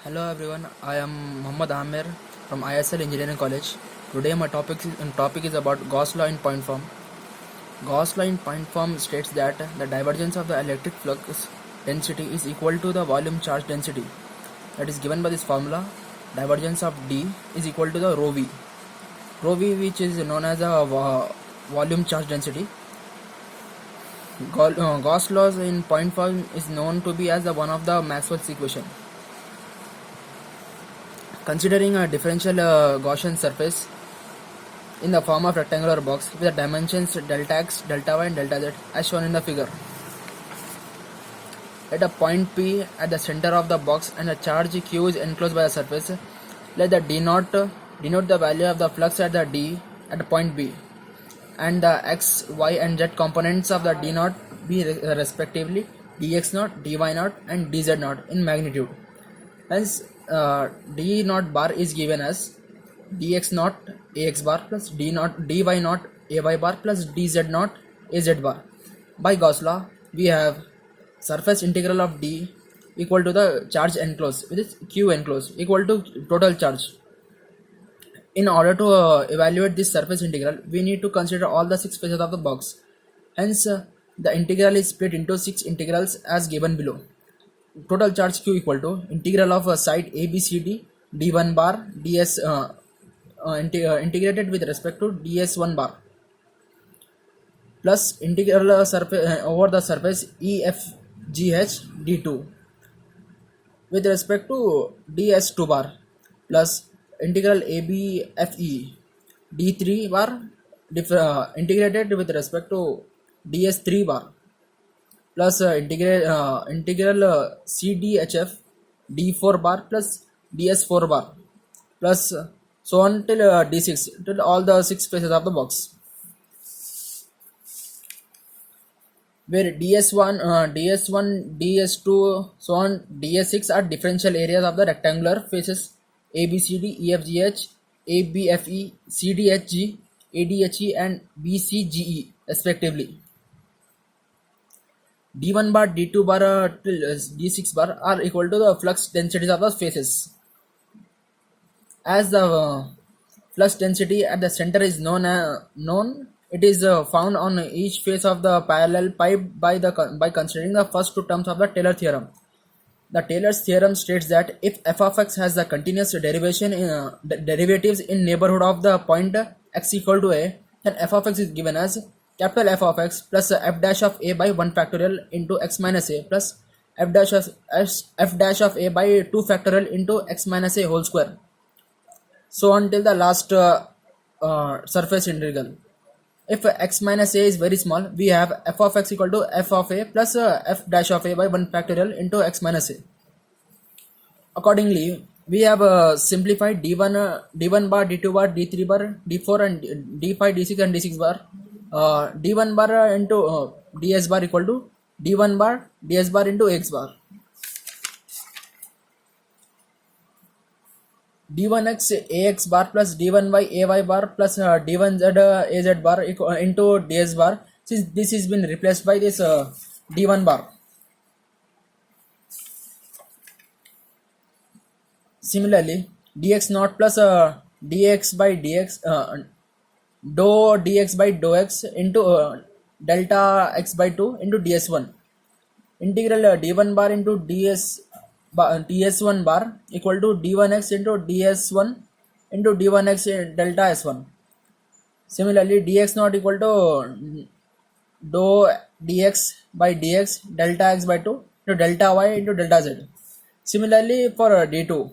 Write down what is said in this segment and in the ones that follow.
Hello everyone, I am Muhammad Amir from ISL Engineering College. Today my topic is about Gauss law in point form. Gauss law in point form states that the divergence of the electric flux density is equal to the volume charge density. That is given by this formula. Divergence of D is equal to the rho V. Rho V, which is known as the volume charge density. Gauss laws in point form is known to be as the one of the Maxwell's equation. Considering a differential Gaussian surface in the form of rectangular box with the dimensions delta x, delta y and delta z as shown in the figure. At a point P at the center of the box and a charge Q is enclosed by the surface, let the D naught denote the value of the flux at the D at the point B, and the x, y and z components of the D naught be respectively dx naught, dy naught and dz naught in magnitude. Hence, d naught bar is given as dx naught ax bar plus dy naught ay bar plus dz naught az bar. By Gauss law, we have surface integral of d equal to the charge enclosed, which is q enclosed, equal to total charge. In order to evaluate this surface integral, we need to consider all the 6 faces of the box. Hence, the integral is split into 6 integrals as given below. Total charge q equal to integral of side ABCD d1 bar ds integrated with respect to ds1 bar plus integral surface over the surface EFGH d2 with respect to ds2 bar plus integral ABFE d3 bar integrated with respect to ds3 bar plus integral CDHF d4 bar plus ds4 bar plus so on till d6 till all the 6 faces of the box, where ds1 ds2 so on ds6 are differential areas of the rectangular faces ABCD EFGH ABFE CDHG ADHE and BCGE respectively. d1 bar, d2 bar till d6 bar are equal to the flux densities of the faces. As the flux density at the center is known, it is found on each face of the parallel pipe by considering the first two terms of the Taylor theorem. The Taylor's theorem states that if f of x has the continuous derivatives in neighborhood of the point x equal to a, then f of x is given as capital F of x plus f dash of a by 1 factorial into x minus a plus f dash of a by 2 factorial into x minus a whole square. So until the last surface integral. If x minus a is very small, we have f of x equal to f of a plus f dash of a by 1 factorial into x minus a. Accordingly, we have simplified d1 bar, d2 bar, d3 bar, d4 and d5, d6 and d6 bar. d1 bar into ds bar equal to d1 bar ds bar into x bar. d1x ax bar plus d1y ay bar plus d1z az bar into ds bar, since this has been replaced by this d1 bar. Similarly, dx naught plus dx by dx dou dx by dou x into delta x by 2 into ds1. Integral d1 bar into ds1 bar equal to d1x into ds1 into d1x delta s1. Similarly, dx naught equal to dou dx by dx delta x by 2 into delta y into delta z. Similarly, for d2,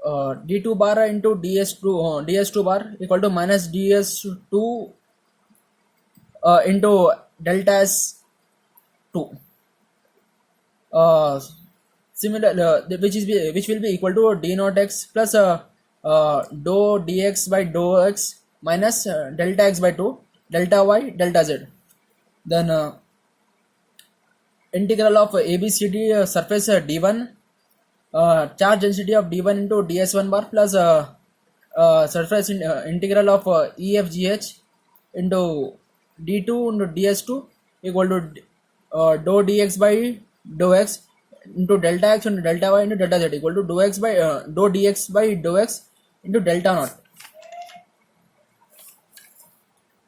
d2 bar into ds2 bar equal to minus ds2 into delta s2. Which will be equal to d naught x plus dou dx by dou x minus delta x by 2 delta y delta z. Then integral of ABCD surface d1 charge density of d1 into ds1 bar plus surface integral of EFGH into d2 into ds2 equal to dou dx by dou x into delta x into delta y into delta z equal to dou x by dou dx by dou x into delta naught.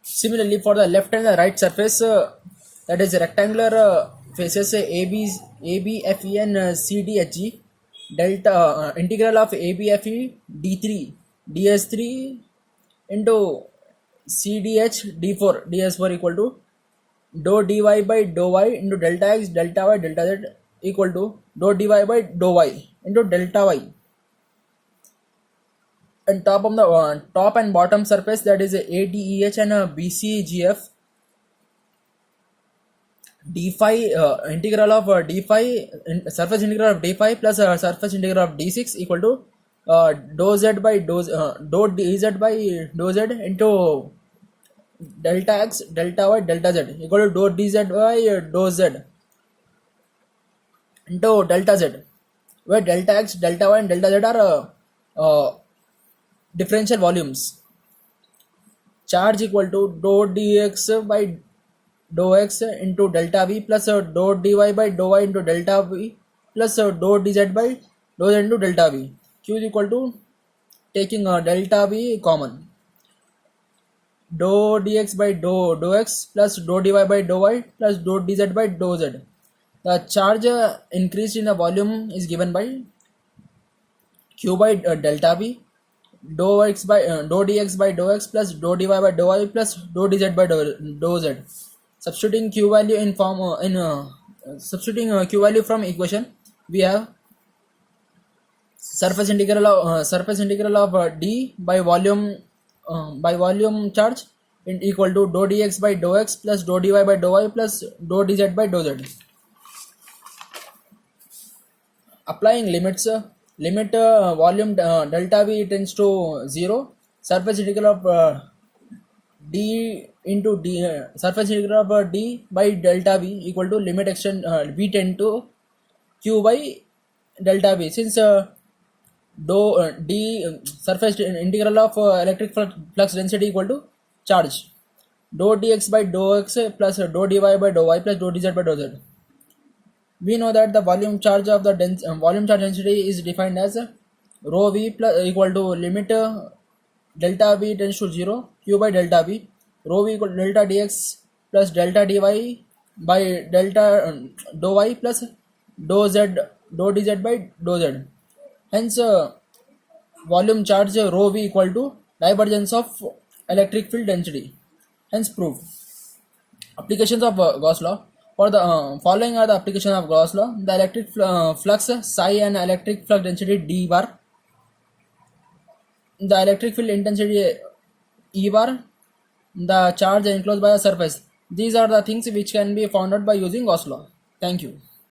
Similarly, for the left and the right surface, that is rectangular faces ABFE and CDHG, delta integral of ABFE d3 ds3 into CDH d4 ds4 equal to dou dy by dou y into delta x delta y delta z equal to dou dy by dou y into delta y. And top and bottom surface, that is ADEH and BCGF, d phi integral of d phi surface integral of d phi plus surface integral of d6 equal to dou z by dou dz by dou z into delta x delta y delta z equal to dou dz by dou z into delta z, where delta x delta y and delta z are differential volumes. Charge equal to dou dx by dou x into delta v plus dou dy by dou y into delta v plus dou dz by dou z into delta v. Q is equal to, taking delta v common, dou dx by dou x plus dou dy by dou y plus dou dz by dou z. The charge increased in the volume is given by Q by delta v, dou x by dou dx by dou x plus dou dy by dou y plus dou dz by dou z. Substituting Q value in form substituting Q value from equation, we have surface integral of d by volume charge equal to dou dx by dou x plus dou dy by dou y plus dou dz by dou z. Applying limits, limit volume delta v tends to 0, surface integral of d into d surface integral of d by delta v equal to limit extend v tend to q by delta v, since surface integral of electric flux density equal to charge, dou dx by dou x plus dou dy by dou y plus dou dz by dou z. We know that the volume charge of the volume charge density is defined as rho v plus equal to limit delta v tends to 0 q by delta v, rho v equal to delta dx plus delta dy by delta dou y plus dou dz by dou z. Hence, volume charge rho v equal to divergence of electric field density. Hence, proved. Applications of Gauss law. For the following are the applications of Gauss law: the electric flux psi and electric flux density d bar, the electric field intensity E bar, the charge enclosed by a surface. These are the things which can be found out by using Gauss law. Thank you.